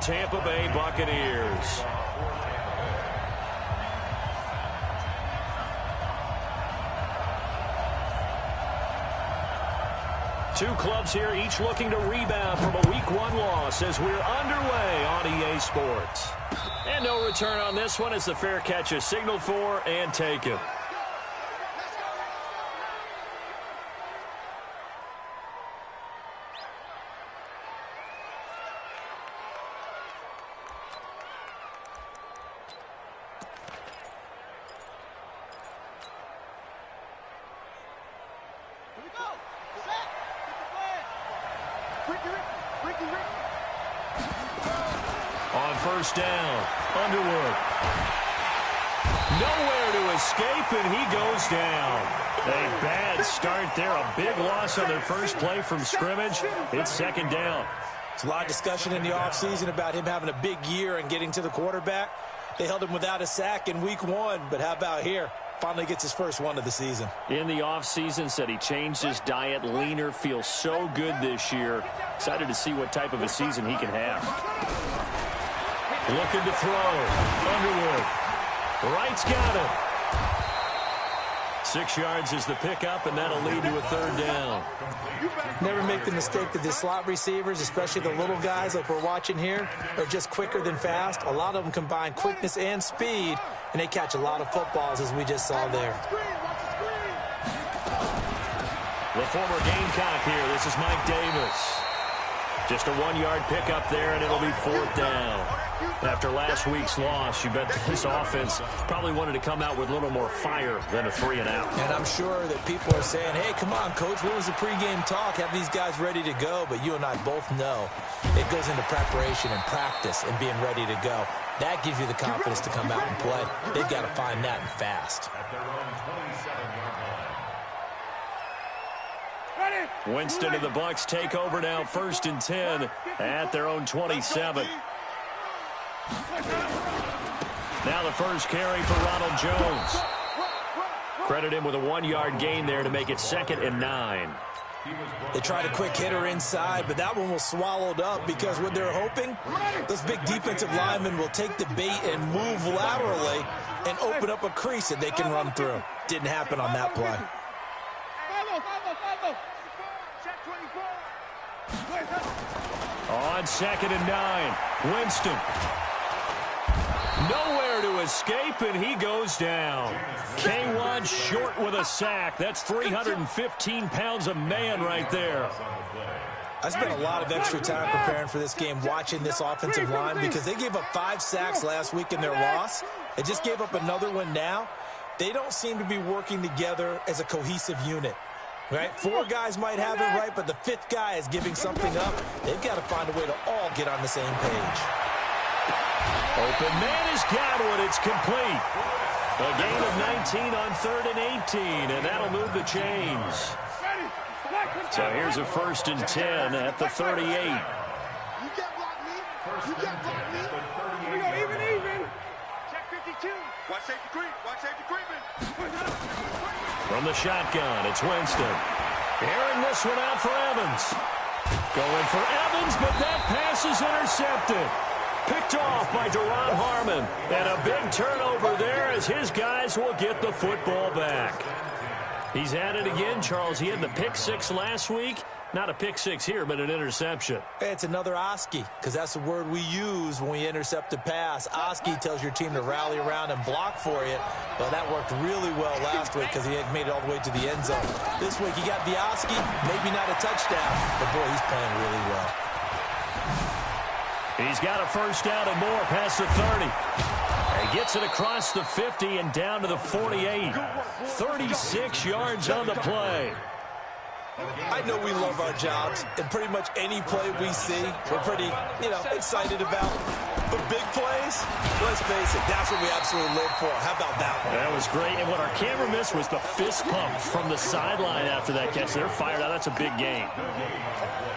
Tampa Bay Buccaneers. Two clubs here, each looking to rebound from a Week 1 loss as we're underway on EA Sports. And no return on this one as the fair catch is signaled for and taken. On first down, Underwood. Nowhere to escape, and he goes down. A bad start there. A big loss on their first play from scrimmage. It's second down. There's a lot of discussion in the offseason about him having a big year and getting to the quarterback. They held him without a sack in Week 1, but how about here? Finally gets his first one of the season. In the offseason, said he changed his diet, leaner, feels so good this year. Excited to see what type of a season he can have. Looking to throw. Underwood. Wright's got it. 6 yards is the pickup, and that'll lead to a third down. Never make the mistake that the slot receivers, especially the little guys like we're watching here, are just quicker than fast. A lot of them combine quickness and speed, and they catch a lot of footballs, as we just saw there. The former Gamecock here. This is Mike Davis. Just a 1-yard pickup there, and it'll be fourth down. After last week's loss, you bet this offense probably wanted to come out with a little more fire than a 3-and-out. And I'm sure that people are saying, hey, come on, Coach, what was the pregame talk? Have these guys ready to go? But you and I both know it goes into preparation and practice and being ready to go. That gives you the confidence to come out and play. They've got to find that and fast. Winston and the Bucs take over now, 1st and 10 at their own 27. Now the first carry for Ronald Jones. Credit him with a 1-yard gain there to make it 2nd and 9. They tried a quick hitter inside, but that one was swallowed up because what they're hoping, those big defensive linemen will take the bait and move laterally and open up a crease that they can run through. Didn't happen on that play. On 2nd and 9, Winston. Nowhere to escape, and he goes down. K1 short with a sack. That's 315 pounds a man right there. I spent a lot of extra time preparing for this game, watching this offensive line, because they gave up 5 sacks last week in their loss. They just gave up another one now. They don't seem to be working together as a cohesive unit. Right? 4 guys might have it right, but the 5th guy is giving something up. They've got to find a way to all get on the same page. Open man is Godwin. It's complete. A gain of 19 on 3rd and 18, and that'll move the chains. So here's a 1st and 10 at the 38. You can't block me. You can't block me. Here we go, even. Check 52. Watch safety creep. Watch safety creeping. From the shotgun, it's Winston. Airing this one out for Evans. Going for Evans, but that pass is intercepted. Picked off by Duron Harmon. And a big turnover there as his guys will get the football back. He's at it again, Charles. He had the pick 6 last week. Not a pick 6 here, but an interception. It's another Oski, because that's the word we use when we intercept a pass. Oski tells your team to rally around and block for you. Well, that worked really well last week because he had made it all the way to the end zone. This week he got the Oski, maybe not a touchdown, but boy, he's playing really well. He's got a first down and more past the 30. He gets it across the 50 and down to the 48. 36 yards on the play. I know we love our jobs, and pretty much any play we see, we're pretty, excited about. But big plays, let's face it, that's what we absolutely live for. How about that one? That was great, and what our camera missed was the fist pump from the sideline after that catch. They're fired out. That's a big game.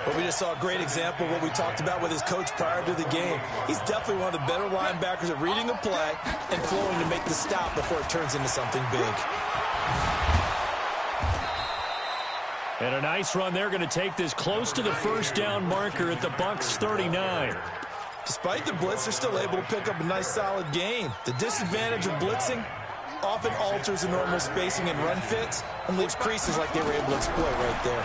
But we just saw a great example of what we talked about with his coach prior to the game. He's definitely one of the better linebackers at reading a play and flowing to make the stop before it turns into something big. And a nice run. They're going to take this close to the first down marker at the Bucs 39. Despite the blitz, they're still able to pick up a nice, solid gain. The disadvantage of blitzing often alters the normal spacing and run fits and leaves creases like they were able to exploit right there.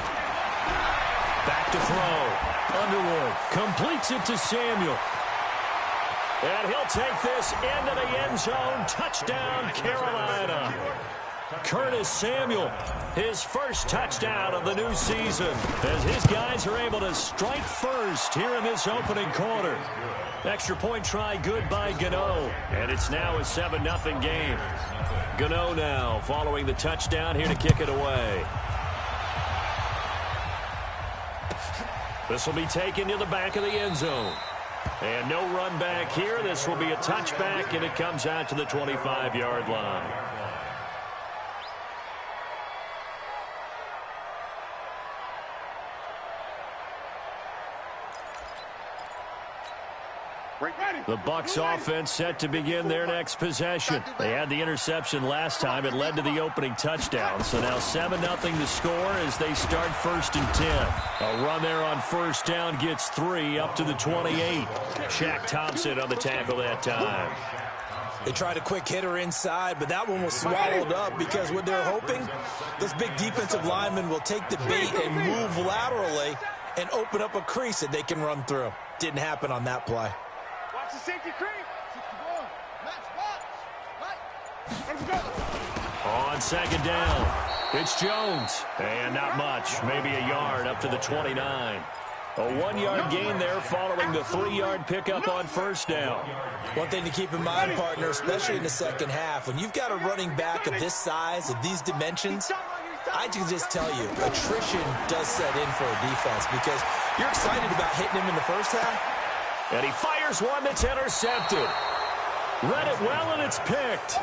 Back to throw. Underwood completes it to Samuel. And he'll take this into the end zone. Touchdown, Carolina. Curtis Samuel, his first touchdown of the new season, as his guys are able to strike first here in this opening quarter. Extra point try good by Gano, and it's now a 7-0 game. Gano now following the touchdown here to kick it away. This will be taken to the back of the end zone. And no run back here. This will be a touchback, and it comes out to the 25-yard line. The Bucs offense set to begin their next possession. They had the interception last time. It led to the opening touchdown. So now 7-0 to score as they start 1st and 10. A run there on first down gets 3 up to the 28. Shaq Thompson on the tackle that time. They tried a quick hitter inside, but that one was swallowed up because what they're hoping, this big defensive lineman will take the bait and move laterally and open up a crease that they can run through. Didn't happen on that play. Watch the safety creep. On second down, it's Jones. And not much, maybe a yard up to the 29. A 1-yard gain there following the 3-yard pickup on first down. One thing to keep in mind, partner, especially in the second half, when you've got a running back of this size, of these dimensions, I can just tell you, attrition does set in for a defense because you're excited about hitting him in the first half. And he fires one that's intercepted. Read it well, and it's picked.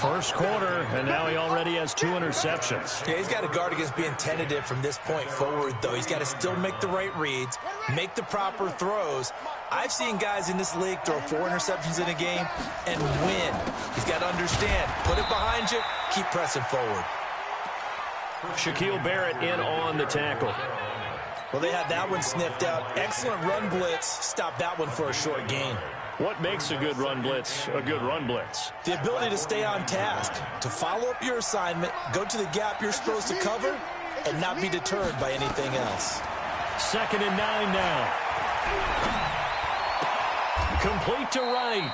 First quarter, and now he already has 2 interceptions. Yeah, he's got to guard against being tentative from this point forward, though. He's got to still make the right reads, make the proper throws. I've seen guys in this league throw 4 interceptions in a game and win. He's got to understand, put it behind you, keep pressing forward. Shaquille Barrett in on the tackle. Well, they had that one sniffed out. Excellent run blitz. Stop that one for a short gain. What makes a good run blitz a good run blitz? The ability to stay on task, to follow up your assignment, go to the gap you're supposed to cover, and not be deterred by anything else. 2nd and 9 now. Complete to Wright.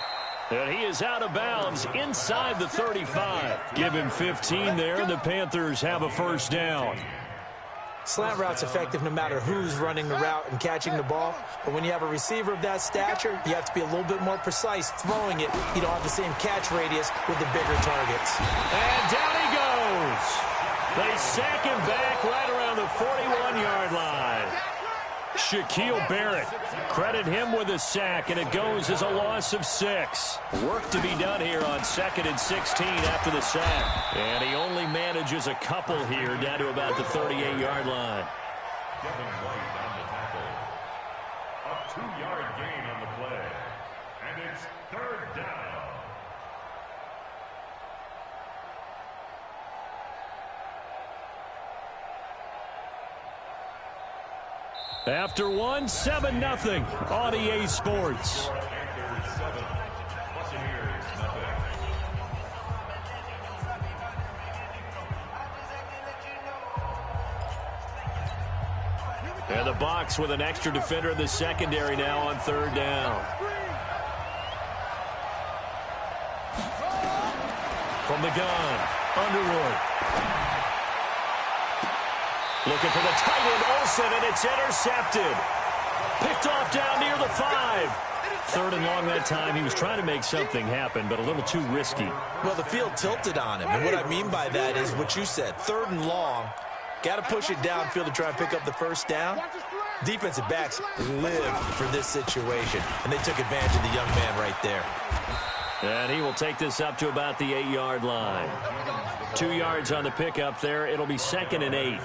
And he is out of bounds inside the 35. Give him 15 there, and the Panthers have a first down. Slant route's effective no matter who's running the route and catching the ball. But when you have a receiver of that stature, you have to be a little bit more precise throwing it. You don't have the same catch radius with the bigger targets. And down he goes. They sack him back right around the 41-yard line. Shaquille Barrett, credit him with a sack, and it goes as a loss of 6. Work to be done here on 2nd and 16 after the sack. And he only manages a couple here down to about the 38-yard line. A 2-yard gain on the play. And it's 3rd down. After 1, 7-0 on EA Sports. And the Bucs with an extra defender in the secondary now on 3rd down. From the gun, Underwood. Looking for the tight end, Olsen, and it's intercepted. Picked off down near the 5. 3rd and long that time. He was trying to make something happen, but a little too risky. Well, the field tilted on him, and what I mean by that is what you said. 3rd and long, got to push it downfield to try and pick up the first down. Defensive backs live for this situation, and they took advantage of the young man right there. And he will take this up to about the 8-yard line. 2 yards on the pickup there. It'll be 2nd and 8.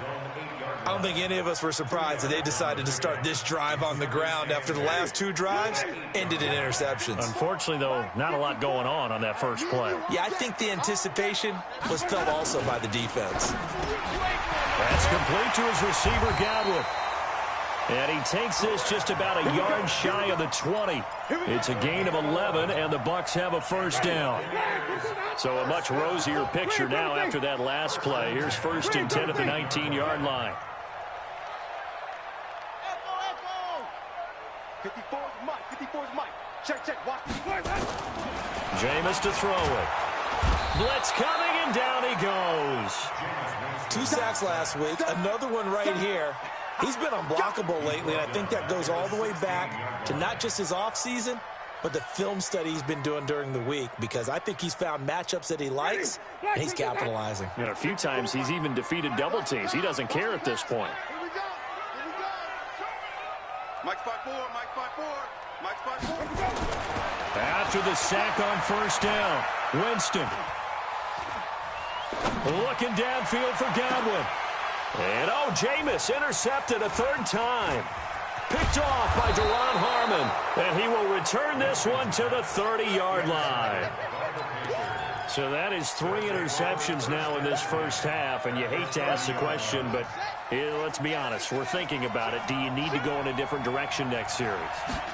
I don't think any of us were surprised that they decided to start this drive on the ground after the last 2 drives ended in interceptions. Unfortunately, though, not a lot going on that first play. Yeah, I think the anticipation was felt also by the defense. That's complete to his receiver, Godwin. And he takes this just about a yard shy of the 20. It's a gain of 11, and the Bucs have a first down. So a much rosier picture now after that last play. Here's 1st and 10 at the 19-yard line. 54's Mike. 54's Mike. Check. Watch. Jameis to throw it. Blitz coming, and down he goes. 2 sacks last week. Another one right here. He's been unblockable lately, and I think that goes all the way back to not just his offseason, but the film study he's been doing during the week, because I think he's found matchups that he likes, and he's capitalizing. And a few times he's even defeated double teams. He doesn't care at this point. Here we go. Mike 5-4. Mike 5-4. After the sack on 1st down, Winston. Looking downfield for Godwin. And, Jameis intercepted a 3rd time. Picked off by Deron Harmon. And he will return this one to the 30-yard line. So that is 3 interceptions now in this first half. And you hate to ask the question, but let's be honest. We're thinking about it. Do you need to go in a different direction next series?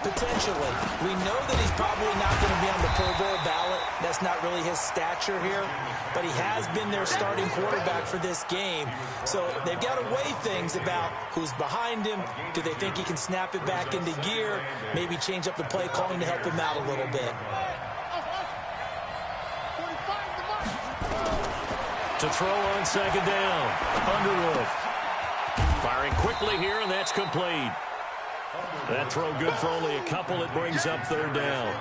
Potentially. We know that he's probably not going to be on the Pro Bowl ballot. That's not really his stature here. But he has been their starting quarterback for this game. So they've got to weigh things about who's behind him. Do they think he can snap it back into gear? Maybe change up the play calling to help him out a little bit. To throw on 2nd down, Underwood. Firing quickly here, and that's complete. That throw good for only a couple. It brings up 3rd down.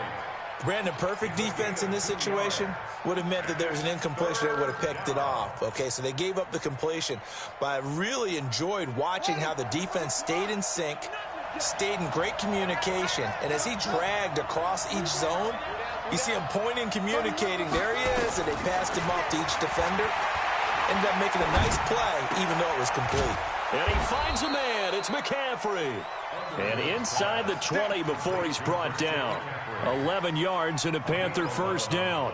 Brandon, perfect defense in this situation would have meant that there was an incompletion that would have picked it off. Okay, so they gave up the completion. But I really enjoyed watching how the defense stayed in sync, stayed in great communication. And as he dragged across each zone, you see him pointing, communicating. There he is, and they passed him off to each defender. Ended up making a nice play, even though it was complete. And he finds a man. It's McCaffrey. And inside the 20 before he's brought down. 11 yards and a Panther first down.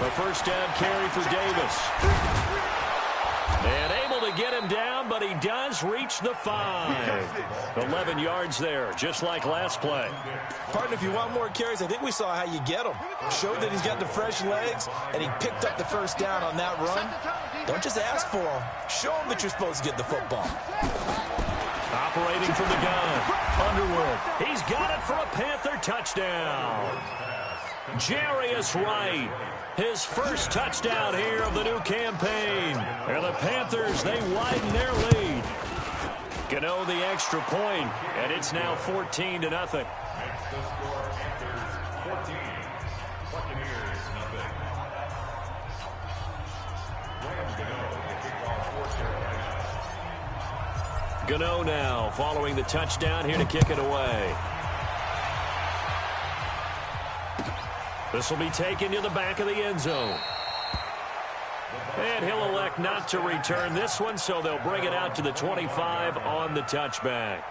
A first down carry for Davis. And able to get him down, but he does reach the 5. 11 yards there, just like last play. Partner, if you want more carries, I think we saw how you get them. Showed that he's got the fresh legs, and he picked up the first down on that run. Don't just ask for him. Show him that you're supposed to get the football. Operating from the gun, Underwood. He's got it for a Panther touchdown. Jarius Wright. His first touchdown here of the new campaign. And the Panthers, they widen their lead. Gano the extra point, and it's now 14-0. Makes the score Panthers 14, Buccaneers nothing. Gano, the kickoff for Carolina. Gano now following the touchdown here to kick it away. This will be taken to the back of the end zone. And he'll elect not to return this one, so they'll bring it out to the 25 on the touchback.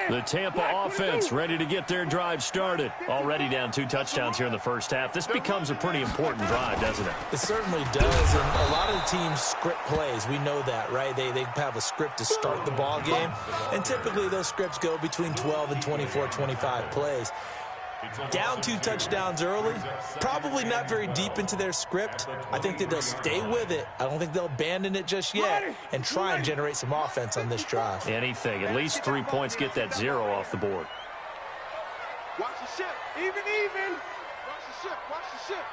The Tampa offense ready to get their drive started. Already down 2 touchdowns here in the first half. This becomes a pretty important drive, doesn't it? It certainly does, and a lot of the teams script plays. We know that, right? They have a script to start the ball game, and typically those scripts go between 12 and 24, 25 plays. Down 2 touchdowns early, probably not very deep into their script. I think that they'll stay with it. I don't think they'll abandon it just yet and try and generate some offense on this drive. Anything. At least 3 points, get that 0 off the board. Watch the ship. Even. Watch the ship. Watch the ship.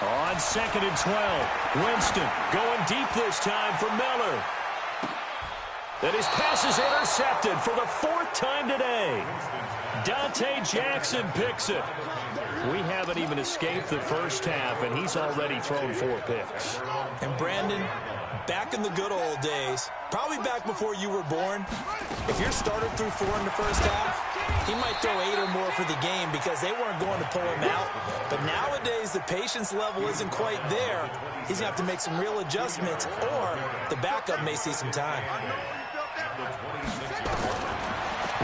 On 2nd and 12, Winston going deep this time for Miller. And his pass is intercepted for the 4th time today. Dante Jackson picks it. We haven't even escaped the first half, and he's already thrown 4 picks. And Brandon, back in the good old days, probably back before you were born, if your starter threw 4 in the first half, he might throw 8 or more for the game because they weren't going to pull him out. But nowadays, the patience level isn't quite there. He's going to have to make some real adjustments, or the backup may see some time.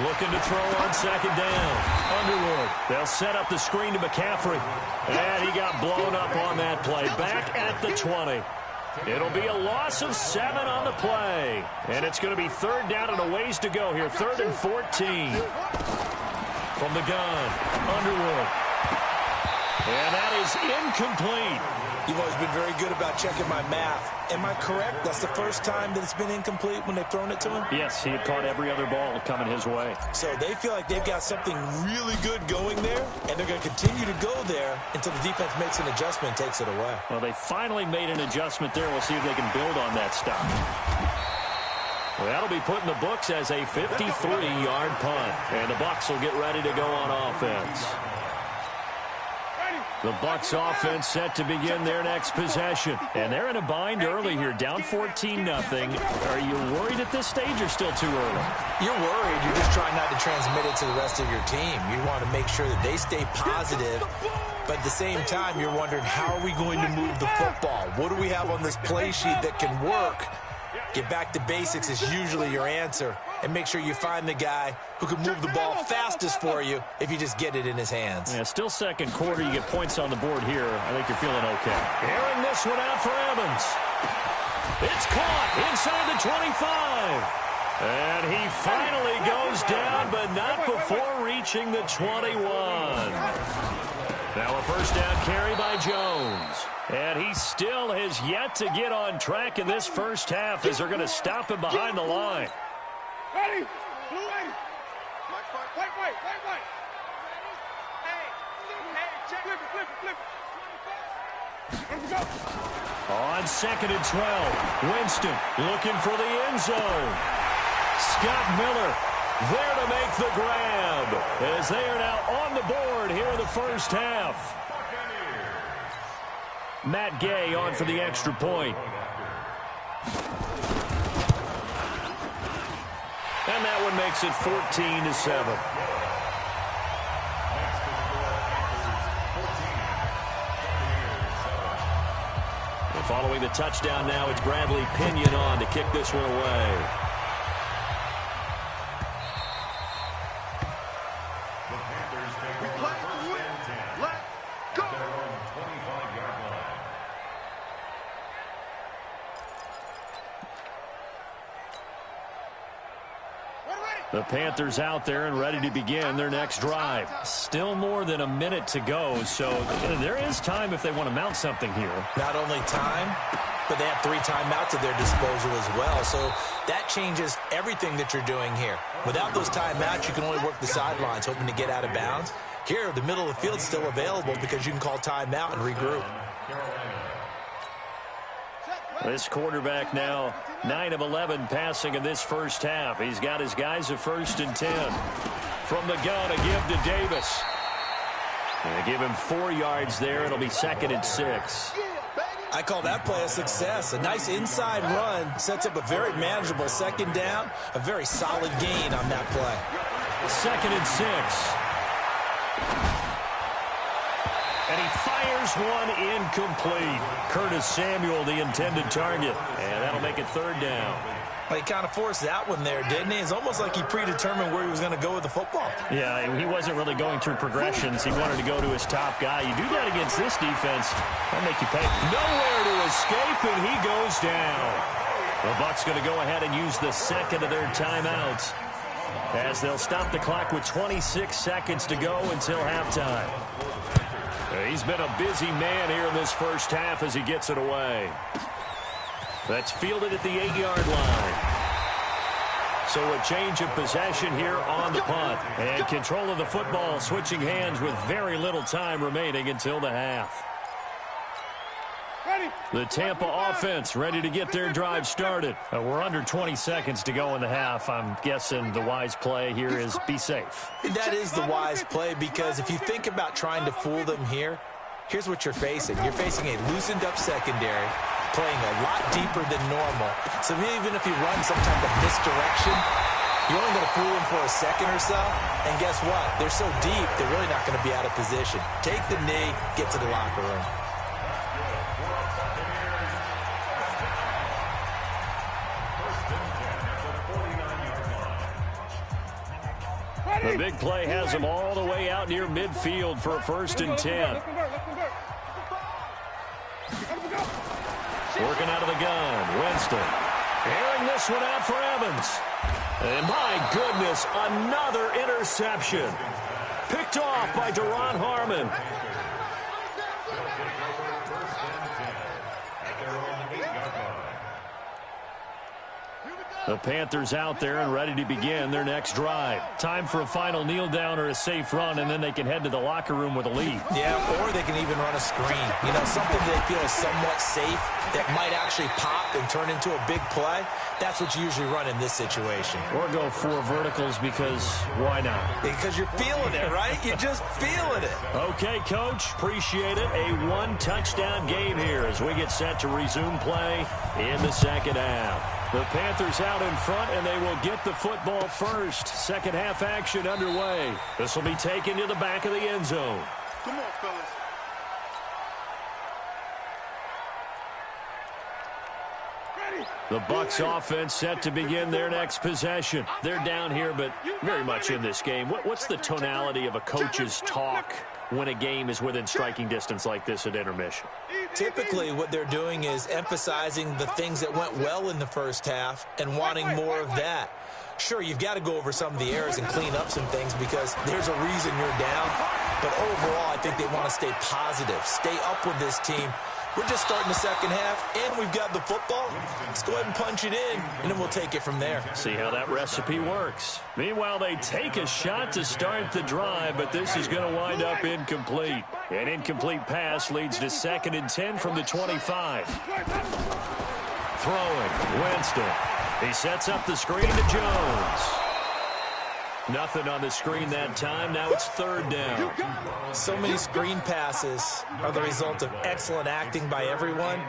Looking to throw on second down. Underwood. They'll set up the screen to McCaffrey. And he got blown up on that play. Back at the 20. It'll be a loss of 7 on the play. And it's going to be third down and a ways to go here. 3rd and 14. From the gun. Underwood. And that is incomplete. You've always been very good about checking my math. Am I correct? That's the first time that it's been incomplete when they've thrown it to him? Yes, he had caught every other ball coming his way. So they feel like they've got something really good going there, and they're going to continue to go there until the defense makes an adjustment and takes it away. Well, they finally made an adjustment there. We'll see if they can build on that stop. Well, that'll be put in the books as a 53-yard punt. And the Bucs will get ready to go on offense. The Bucs offense set to begin their next possession. And they're in a bind early here, down 14-0. Are you worried at this stage or still too early? You're worried. You're just trying not to transmit it to the rest of your team. You want to make sure that they stay positive. But at the same time, you're wondering, how are we going to move the football? What do we have on this play sheet that can work? Get back to basics is usually your answer. And make sure you find the guy who can move the ball fastest for you if you just get it in his hands. Yeah, still second quarter. You get points on the board here. I think you're feeling okay. Airing this one out for Evans. It's caught inside the 25. And he finally goes down, but not before reaching the 21. Now a first down carry by Jones. And he still has yet to get on track in this first half as they're going to stop him behind the line. Ready? Blue ready. Wait. Hey, check. Flip it. Let's go. On 2nd and 12, Winston looking for the end zone. Scott Miller there to make the grab as they are now on the board here in the first half. Matt Gay on for the extra point. And that one makes it 14-7. And following the touchdown now, it's Bradley Pinion on to kick this one away. We play to win. Let's go. The Panthers out there and ready to begin their next drive. Still more than a minute to go, so there is time if they want to mount something here. Not only time, but they have 3 timeouts at their disposal as well. So that changes everything that you're doing here. Without those timeouts, you can only work the sidelines, hoping to get out of bounds. Here, the middle of the field is still available because you can call timeout and regroup. This quarterback now 9 of 11 passing in this first half. He's got his guys at 1st and 10. From the gun, a give to Davis. And they give him 4 yards there. It'll be 2nd and 6. I call that play a success. A nice inside run sets up a very manageable 2nd down. A very solid gain on that play. 2nd and 6. And he fires one incomplete. Curtis Samuel, the intended target. And that'll make it 3rd down. Well, he kind of forced that one there, didn't he? It's almost like he predetermined where he was going to go with the football. Yeah, he wasn't really going through progressions. He wanted to go to his top guy. You do that against this defense, they'll make you pay. Nowhere to escape, and he goes down. The Bucs going to go ahead and use the 2nd of their timeouts as they'll stop the clock with 26 seconds to go until halftime. He's been a busy man here in this first half as he gets it away. That's fielded at the 8-yard line. So a change of possession here on the punt. And control of the football switching hands with very little time remaining until the half. The Tampa offense ready to get their drive started. We're under 20 seconds to go in the half. I'm guessing the wise play here is be safe. That is the wise play, because if you think about trying to fool them here, here's what you're facing. You're facing a loosened up secondary, playing a lot deeper than normal. So even if you run some type of misdirection, you're only going to fool them for a second or so. And guess what? They're so deep, they're really not going to be out of position. Take the knee, get to the locker room. The big play has them all the way out near midfield for a 1st and 10. Working out of the gun, Winston. Airing this one out for Evans. And my goodness, another interception. Picked off by Deron Harmon. The Panthers out there and ready to begin their next drive. Time for a final kneel down or a safe run, and then they can head to the locker room with a lead. Yeah, or they can even run a screen. You know, something they feel is somewhat safe that might actually pop and turn into a big play. That's what you usually run in this situation. Or go 4 verticals because why not? Because you're feeling it, right? You're just feeling it. Okay, Coach. Appreciate it. A 1-touchdown game here as we get set to resume play in the second half. The Panthers out in front, and they will get the football first. Second half action underway. This will be taken to the back of the end zone. Come on, fellas. The Bucs offense set to begin their next possession. They're down here, but very much in this game. What's the tonality of a coach's talk when a game is within striking distance like this at intermission? Typically, what they're doing is emphasizing the things that went well in the first half and wanting more of that. Sure, you've got to go over some of the errors and clean up some things because there's a reason you're down. But overall, I think they want to stay positive, stay up with this team. We're just starting the second half, and we've got the football. Let's go ahead and punch it in, and then we'll take it from there. See how that recipe works. Meanwhile, they take a shot to start the drive, but this is going to wind up incomplete. An incomplete pass leads to 2nd and 10 from the 25. Throwing, Winston. He sets up the screen to Jones. Nothing on the screen that time. Now it's 3rd down. So many screen passes are the result of excellent acting by everyone.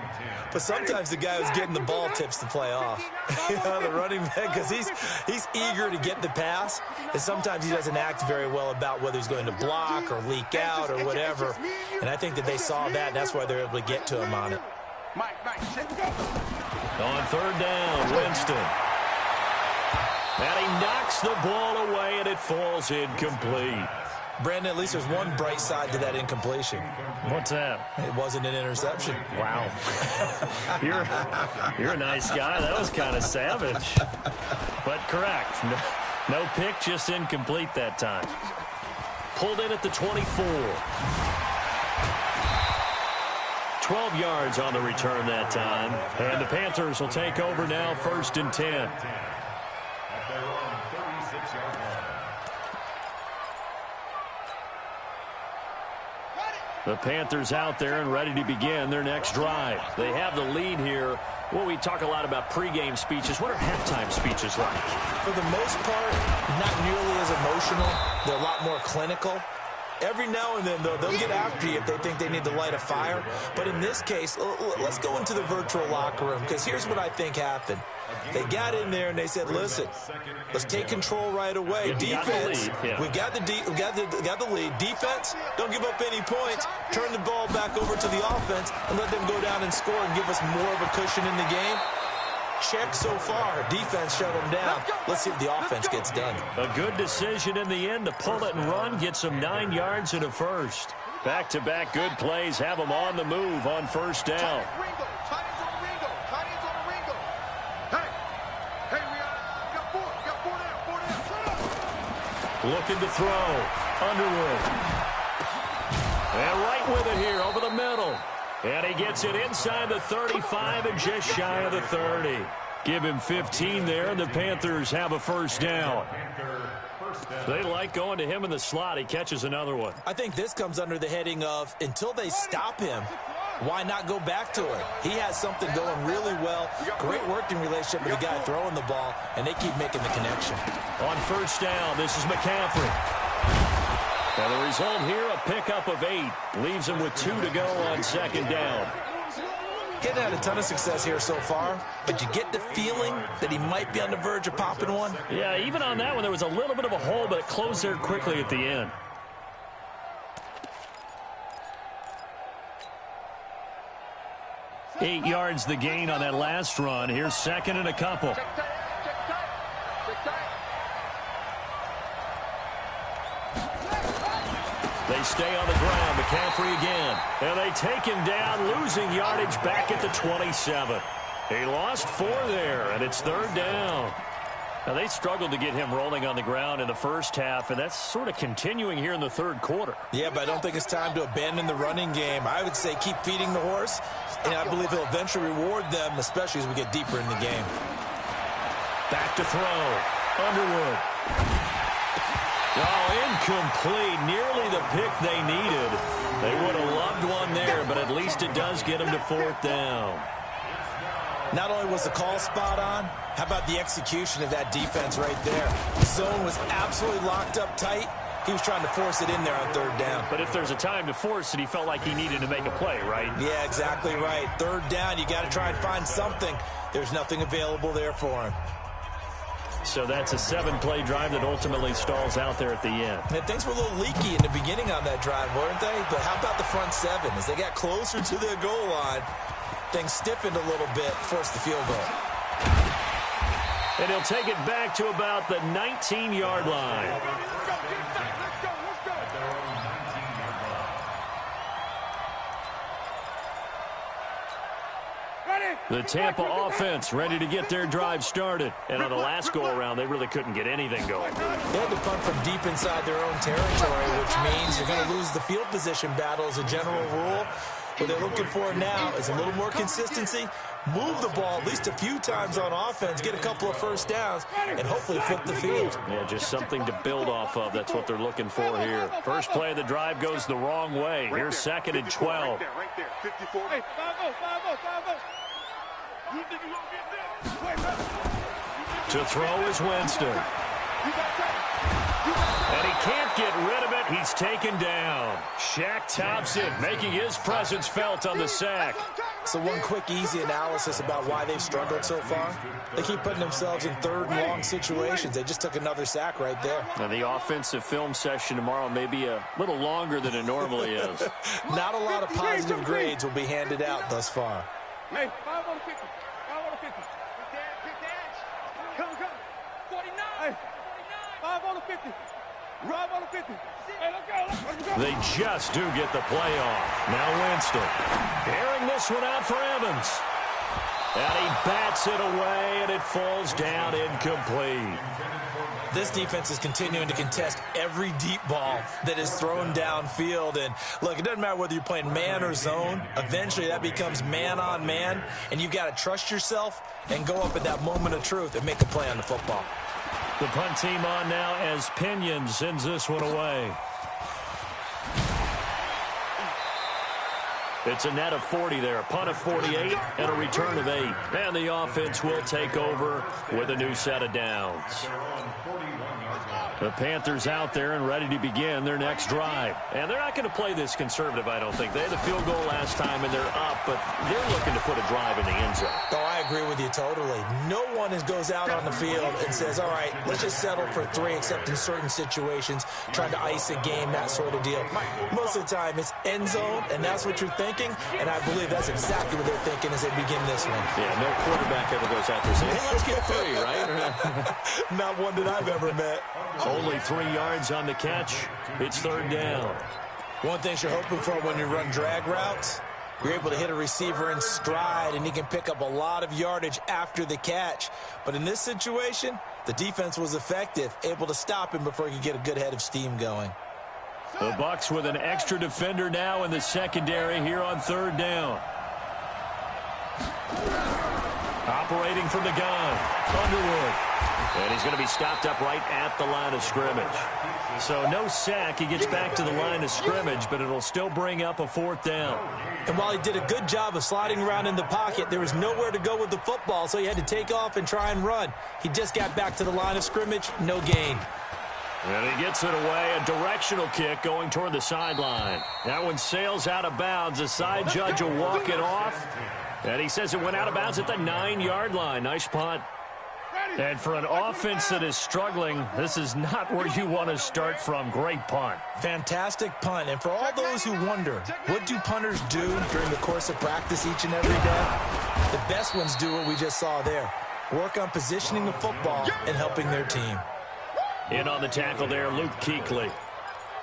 But sometimes the guy who's getting the ball tips the play off. You know, the running back, because he's eager to get the pass. And sometimes he doesn't act very well about whether he's going to block or leak out or whatever. And I think that they saw that, and that's why they're able to get to him on it. On 3rd down, Winston. And he knocks the ball away, and it falls incomplete. Brandon, at least there's one bright side to that incompletion. What's that? It wasn't an interception. Wow. You're a nice guy. That was kind of savage. But correct. No pick, just incomplete that time. Pulled in at the 24. 12 yards on the return that time. And the Panthers will take over now, 1st and 10. The Panthers out there and ready to begin their next drive. They have the lead here. Well, we talk a lot about pregame speeches. What are halftime speeches like? For the most part, not nearly as emotional. They're a lot more clinical. Every now and then, though, they'll get after you if they think they need to light a fire. But in this case, let's go into the virtual locker room, because here's what I think happened. They got in there and they said, listen, let's take control right away. Defense, we've got the lead. Defense, don't give up any points. Turn the ball back over to the offense and let them go down and score and give us more of a cushion in the game. Check so far. Defense shut them down. Let's see if the offense gets done. A good decision in the end to pull it and run, get some 9 yards and a first. Back-to-back good plays have them on the move on 1st down. Looking to throw. Underwood. And right with it here over the middle. And he gets it inside the 35 and just shy of the 30. Give him 15 there, and the Panthers have a 1st down. They like going to him in the slot. He catches another one. I think this comes under the heading of, until they stop him, why not go back to it? He has something going really well. Great working relationship with the guy throwing the ball, and they keep making the connection. On 1st down, this is McCaffrey. And the result here, a pickup of 8. Leaves him with 2 to go on 2nd down. He hasn't had a ton of success here so far, but you get the feeling that he might be on the verge of popping one. Yeah, even on that one, there was a little bit of a hole, but it closed there quickly at the end. Eight yards the gain on that last run. Here's 2nd and a couple. stay on the ground. McCaffrey again. And they take him down, losing yardage back at the 27. He lost 4 there, and it's 3rd down. Now, they struggled to get him rolling on the ground in the first half, and that's sort of continuing here in the 3rd quarter. Yeah, but I don't think it's time to abandon the running game. I would say keep feeding the horse, and I believe he'll eventually reward them, especially as we get deeper in the game. Back to throw. Underwood. Oh, incomplete. Nearly the pick they needed. They would have loved one there, but at least it does get them to 4th down. Not only was the call spot on, how about the execution of that defense right there? The zone was absolutely locked up tight. He was trying to force it in there on 3rd down. But if there's a time to force it, he felt like he needed to make a play, right? Yeah, exactly right. 3rd down, you got to try and find something. There's nothing available there for him. So that's a 7-play drive that ultimately stalls out there at the end. And things were a little leaky in the beginning on that drive, weren't they? But how about the front 7? As they got closer to their goal line, things stiffened a little bit, forced the field goal. And he'll take it back to about the 19-yard line. Let's go. The Tampa offense ready to get their drive started. And on the last go-around, they really couldn't get anything going. They had to punt from deep inside their own territory, which means you're going to lose the field position battle as a general rule. What they're looking for now is a little more consistency, move the ball at least a few times on offense, get a couple of first downs, and hopefully flip the field. Yeah, just something to build off of. That's what they're looking for here. First play of the drive goes the wrong way. Here's 2nd and 12. Right there, 54. Hey, 5-0. You think you're going to get this? To throw is Winston. And he can't get rid of it. He's taken down. Shaq Thompson making his presence felt on the sack. So one quick, easy analysis about why they've struggled so far. They keep putting themselves in 3rd and long situations. They just took another sack right there. Now, the offensive film session tomorrow may be a little longer than it normally is. Not a lot of positive grades will be handed out thus far. Hey, 5 on 50. 5 on 50. Good catch. Come. 49. Hey, 5 on 50. 5 on 50. Hey, let's go. They just do get the play off. Now Winston. Airing this one out for Evans. And he bats it away, and it falls down incomplete. This defense is continuing to contest every deep ball that is thrown downfield. And, look, it doesn't matter whether you're playing man or zone. Eventually, that becomes man-on-man, and you've got to trust yourself and go up at that moment of truth and make a play on the football. The punt team on now as Pinion sends this one away. It's a net of 40 there, punt of 48, and a return of 8. And the offense will take over with a new set of downs. The Panthers out there and ready to begin their next drive. And they're not going to play this conservative, I don't think. They had the field goal last time, and they're up, but they're looking to put a drive in the end zone. Oh, I agree with you totally. No one goes out on the field and says, all right, let's just settle for 3, except in certain situations, trying to ice a game, that sort of deal. Most of the time, it's end zone, and that's what you're thinking, and I believe that's exactly what they're thinking as they begin this one. Yeah, no quarterback ever goes out there saying, hey, let's get 3, right? Not one that I've ever met. Only 3 yards on the catch. It's 3rd down. One thing you're hoping for when you run drag routes, you're able to hit a receiver in stride, and he can pick up a lot of yardage after the catch. But in this situation, the defense was effective, able to stop him before he could get a good head of steam going. The Bucs with an extra defender now in the secondary here on 3rd down. Operating from the gun, Underwood. And he's going to be stopped up right at the line of scrimmage. So no sack. He gets back to the line of scrimmage, but it'll still bring up a 4th down. And while he did a good job of sliding around in the pocket, there was nowhere to go with the football, so he had to take off and try and run. He just got back to the line of scrimmage, no gain. And he gets it away, a directional kick going toward the sideline. That one sails out of bounds. The side judge will walk it off. And he says it went out of bounds at the 9-yard line. Nice punt. And for an offense that is struggling, this is not where you want to start from. Great punt. Fantastic punt. And for all those who wonder, what do punters do during the course of practice each and every day? The best ones do what we just saw there. Work on positioning the football and helping their team. In on the tackle there, Luke Kuechly.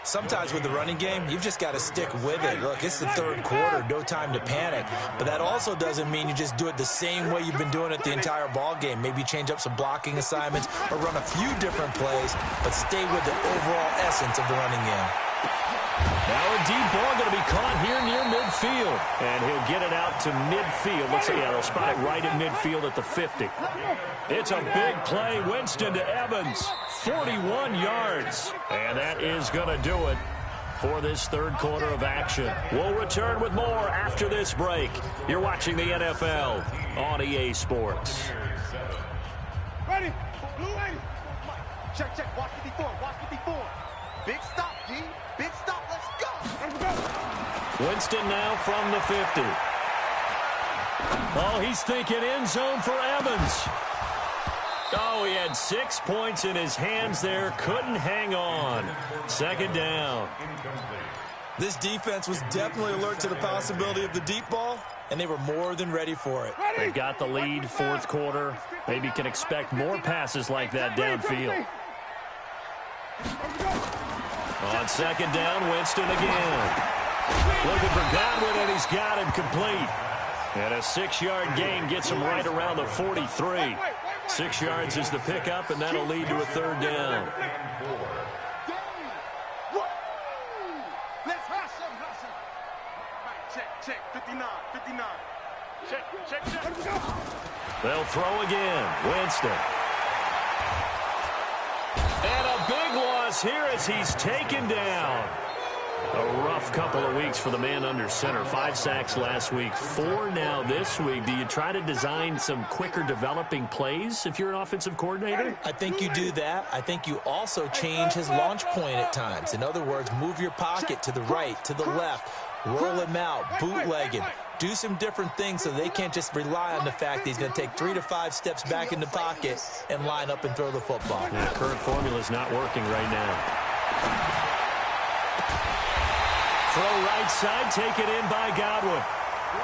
Sometimes with the running game, you've just got to stick with it. Look, it's the third quarter, no time to panic. But that also doesn't mean you just do it the same way you've been doing it the entire ball game. Maybe change up some blocking assignments or run a few different plays, but stay with the overall essence of the running game. Now a deep ball going to be caught here near midfield. And he'll get it out to midfield. Let's see, they'll spot it right at midfield at the 50. It's a big play. Winston to Evans. 41 yards. And that is going to do it for this third quarter of action. We'll return with more after this break. You're watching the NFL on EA Sports. Ready? Blue ready. Check, check. Watch 54. Watch 54. Big stop, D. Big stop. Let's go. Let's go. Winston now from the 50. Oh, he's thinking end zone for Evans. Oh, he had 6 points in his hands there. Couldn't hang on. Second down. This defense was definitely alert to the possibility of the deep ball, and they were more than ready for it. They've got the lead, fourth quarter. Maybe can expect more passes like that downfield. On second down, Winston again. Looking for Godwin, and he's got him complete. And a 6-yard gain gets him right around the 43. 6 yards is the pickup, and that'll lead to a third down. Let's hustle, hustle. Check, check, 59, 59. Check, check, check. They'll throw again. Winston. And a big loss here as he's taken down. A rough couple of weeks for the man under center. 5 sacks last week, 4 now this week. Do you try to design some quicker developing plays if you're an offensive coordinator? I think you do that. I think you also change his launch point at times. In other words, move your pocket to the right, to the left, roll him out, bootleg him. Do some different things so they can't just rely on the fact that he's going to take 3 to 5 steps back in the pocket and line up and throw the football. Yeah, current formula is not working right now. Throw right side, taken in by Godwin.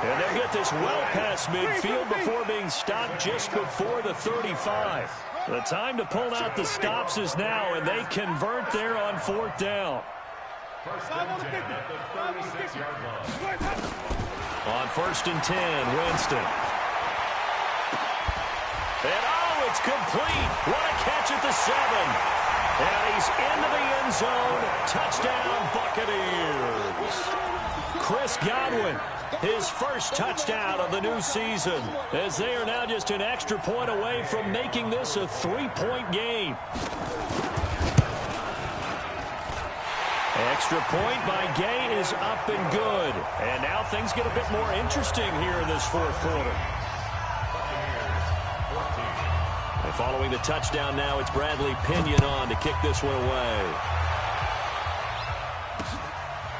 And they'll get this well past midfield before being stopped just before the 35. The time to pull out the stops is now, and they convert there on fourth down. On first and 10, Winston. And oh, it's complete. What a catch at the 7. And he's into the end zone. Touchdown, Buccaneers. Chris Godwin, his first touchdown of the new season, as they are now just an extra point away from making this a 3-point game. Extra point by Gay is up and good. And now things get a bit more interesting here in this fourth quarter. And following the touchdown now, it's Bradley Pinion on to kick this one away.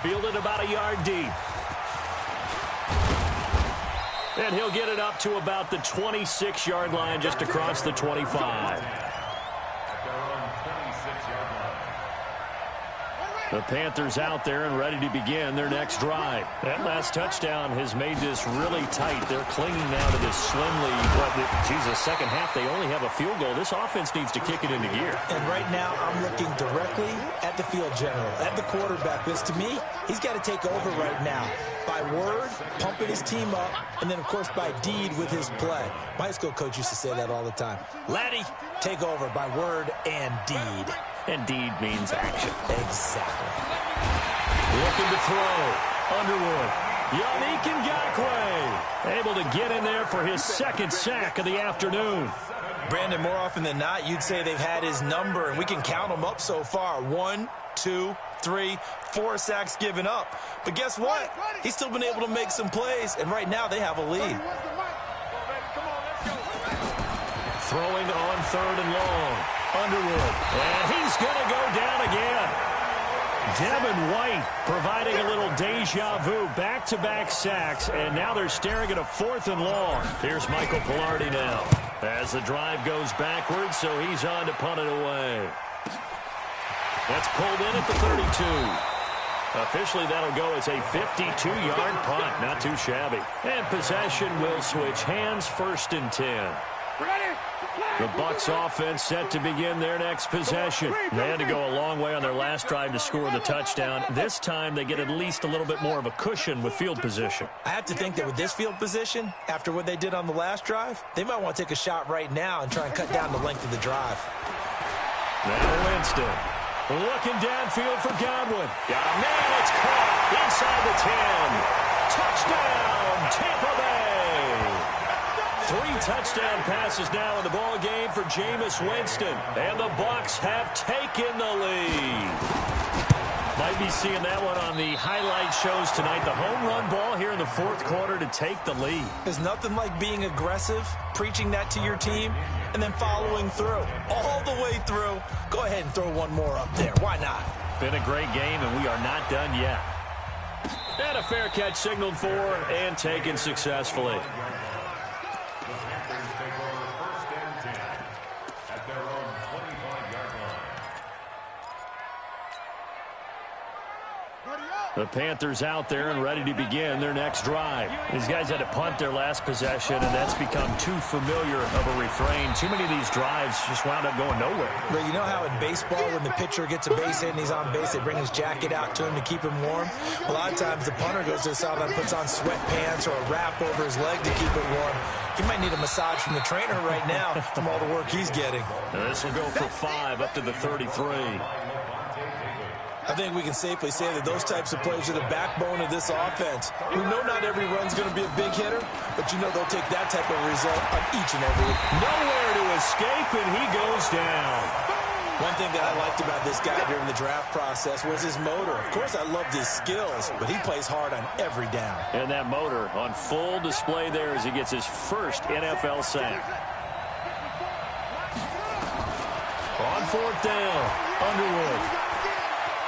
Fielded about a yard deep. And he'll get it up to about the 26-yard line, just across the 25. The Panthers out there and ready to begin their next drive. That last touchdown has made this really tight. They're clinging now to this slimly, second half they only have a field goal. This offense needs to kick it into gear. And right now I'm looking directly at the field general, at the quarterback. Because to me, he's got to take over right now. By word, pumping his team up, and then, of course, by deed with his play. My high school coach used to say that all the time. Laddie, take over by word and deed. And deed means action. Exactly. Looking to throw. Underwood. Yannick Ngakoue able to get in there for his second sack of the afternoon. Brandon, more often than not, you'd say they've had his number, and we can count them up so far. 1, 2, 3, 4 sacks given up. But guess what? He's still been able to make some plays, and right now they have a lead. Throwing on third and long. Underwood. And he's going to go down again. Devin White providing a little deja vu. Back-to-back sacks, and now they're staring at a fourth and long. Here's Michael Pilardi now as the drive goes backwards, so he's on to punt it away. That's pulled in at the 32. Officially, that'll go as a 52-yard punt. Not too shabby. And possession will switch hands, first and 10. Ready? The Bucs offense set to begin their next possession. They had to go a long way on their last drive to score the touchdown. This time they get at least a little bit more of a cushion with field position. I have to think that with this field position, after what they did on the last drive, they might want to take a shot right now and try and cut down the length of the drive. Now Winston. Looking downfield for Godwin. Got a man, it's caught inside the 10. Touchdown, Tampa Bay. 3 touchdown passes now in the ball game for Jameis Winston. And the Bucs have taken the lead. Might be seeing that one on the highlight shows tonight. The home run ball here in the 4th quarter to take the lead. There's nothing like being aggressive, preaching that to your team, and then following through. All the way through. Go ahead and throw one more up there. Why not? Been a great game, and we are not done yet. And a fair catch signaled for and taken successfully. The Panthers out there and ready to begin their next drive. These guys had to punt their last possession, and that's become too familiar of a refrain. Too many of these drives just wound up going nowhere. But you know how in baseball, when the pitcher gets a base hit and he's on base, they bring his jacket out to him to keep him warm? A lot of times the punter goes to the sideline, puts on sweatpants or a wrap over his leg to keep it warm. He might need a massage from the trainer right now from all the work he's getting. This will go for 5 up to the 33. I think we can safely say that those types of plays are the backbone of this offense. We know not every run's going to be a big hitter, but you know they'll take that type of result on each and every. Nowhere to escape, and he goes down. One thing that I liked about this guy during the draft process was his motor. Of course, I loved his skills, but he plays hard on every down. And that motor on full display there as he gets his first NFL sack. On 4th down, Underwood.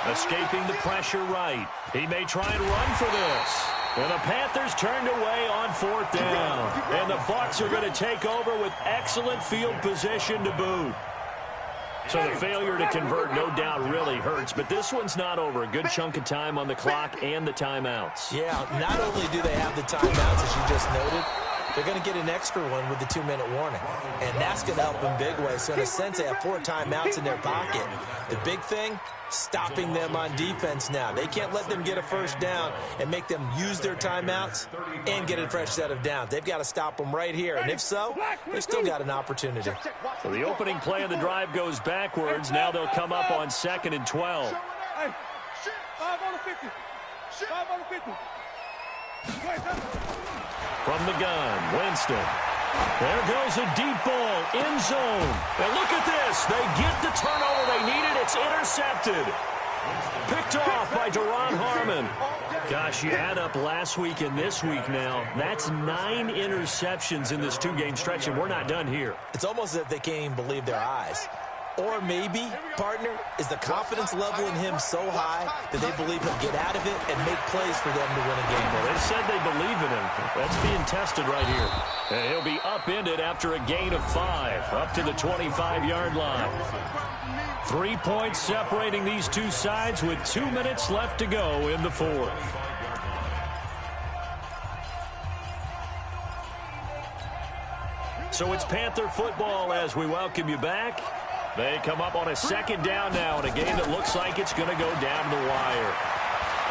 Escaping the pressure right. He may try and run for this. And the Panthers turned away on 4th down. And the Bucs are going to take over with excellent field position to boot. So the failure to convert no doubt really hurts, but this one's not over. A good chunk of time on the clock and the timeouts. Yeah, not only do they have the timeouts, as you just noted, they're going to get an extra one with the 2-minute warning. And that's going to help in big ways. So in a sense, they have 4 timeouts in their pocket. The big thing, stopping them on defense now. They can't let them get a first down and make them use their timeouts and get a fresh set of downs. They've got to stop them right here. And if so, they've still got an opportunity. So the opening play of the drive goes backwards. Now they'll come up on 2nd and 12. Hey, 5 on the 50. 5 on the 50. From the gun, Winston. There goes a deep ball, end zone. And look at this. They get the turnover they needed. It's intercepted. Picked off by Deron Harmon. Gosh, you add up last week and this week now. That's 9 interceptions in this 2-game stretch, and we're not done here. It's almost as if they can't even believe their eyes. Or maybe, partner, is the confidence level in him so high that they believe he'll get out of it and make plays for them to win a game. Well, they said they believe in him. That's being tested right here. And he'll be upended after a gain of 5, up to the 25-yard line. 3 points separating these two sides with 2 minutes left to go in the 4th. So it's Panther football as we welcome you back. They come up on a 2nd down now in a game that looks like it's going to go down the wire.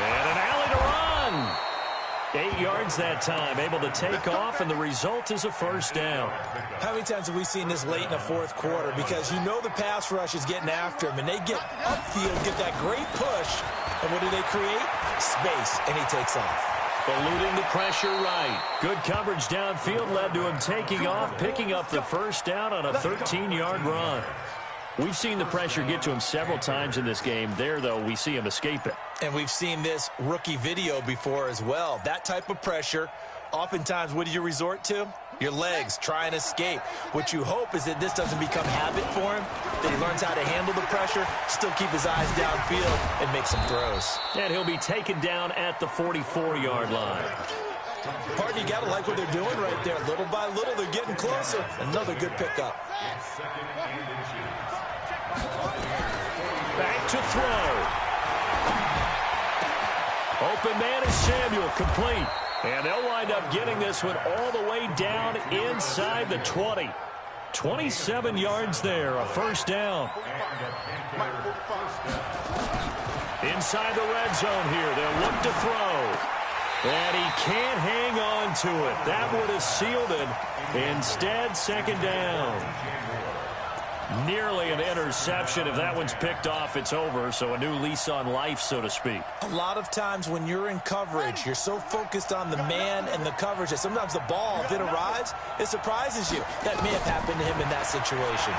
And an alley to run. 8 yards that time, able to take off, and the result is a first down. How many times have we seen this late in the 4th quarter? Because you know the pass rush is getting after him, and they get upfield, get that great push, and what do they create? Space, and he takes off. Eluding the pressure right. Good coverage downfield led to him taking off, picking up the first down on a 13-yard run. We've seen the pressure get to him several times in this game. There, though, we see him escape it. And we've seen this rookie video before as well. That type of pressure, oftentimes, what do you resort to? Your legs, try and escape. What you hope is that this doesn't become habit for him, that he learns how to handle the pressure, still keep his eyes downfield, and make some throws. And he'll be taken down at the 44-yard line. Partner, you got to like what they're doing right there. Little by little, they're getting closer. Another good pickup. Back to throw. Open man is Samuel, complete. And they'll wind up getting this one all the way down inside the 20. 27 yards there, a first down. Inside the red zone here, they'll look to throw. And he can't hang on to it. That would have sealed it. Instead, second down. Nearly an interception. If that one's picked off, it's over. So a new lease on life, so to speak. A lot of times when you're in coverage, you're so focused on the man and the coverage that sometimes the ball, if it arrives, it surprises you. That may have happened to him in that situation.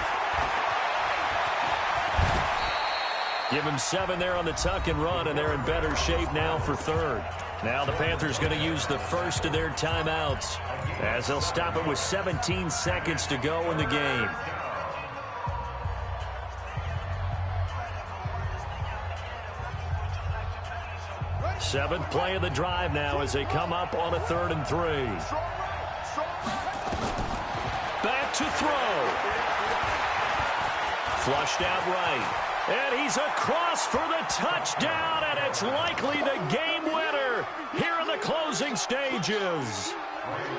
Give him 7 there on the tuck and run, and they're in better shape now for third. Now the Panthers going to use the first of their timeouts as they'll stop it with 17 seconds to go in the game. Seventh play of the drive now as they come up on a 3rd and 3. Back to throw. Flushed out right. And he's across for the touchdown, and it's likely the game winner here in the closing stages.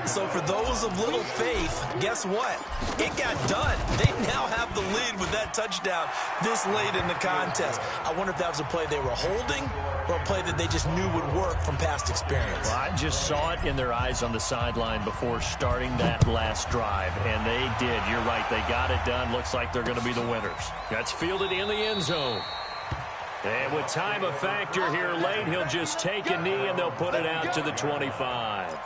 So for those of little faith, guess what? It got done. They now have the lead with that touchdown this late in the contest. I wonder if that was a play they were holding or a play that they just knew would work from past experience. Well, I just saw it in their eyes on the sideline before starting that last drive, and they did. You're right. They got it done. Looks like they're going to be the winners. That's fielded in the end zone. And with time a factor here late, he'll just take a knee, and they'll put it out to the 25.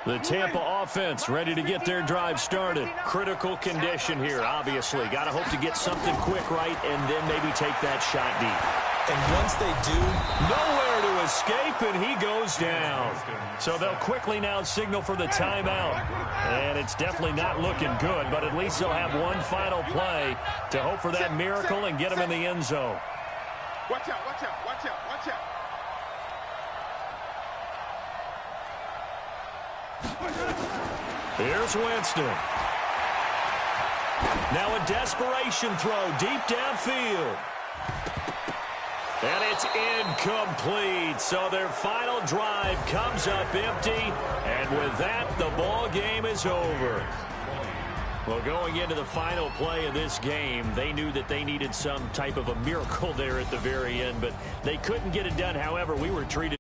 The Tampa offense ready to get their drive started. Critical condition here, obviously. Got to hope to get something quick right and then maybe take that shot deep. And once they do, nowhere to escape, and he goes down. So they'll quickly now signal for the timeout. And it's definitely not looking good, but at least they'll have one final play to hope for that miracle and get him in the end zone. Watch out, watch out, watch out, watch out. Here's Winston. Now a desperation throw deep downfield. And it's incomplete. So their final drive comes up empty. And with that, the ball game is over. Well, going into the final play of this game, they knew that they needed some type of a miracle there at the very end, but they couldn't get it done. However, we were treated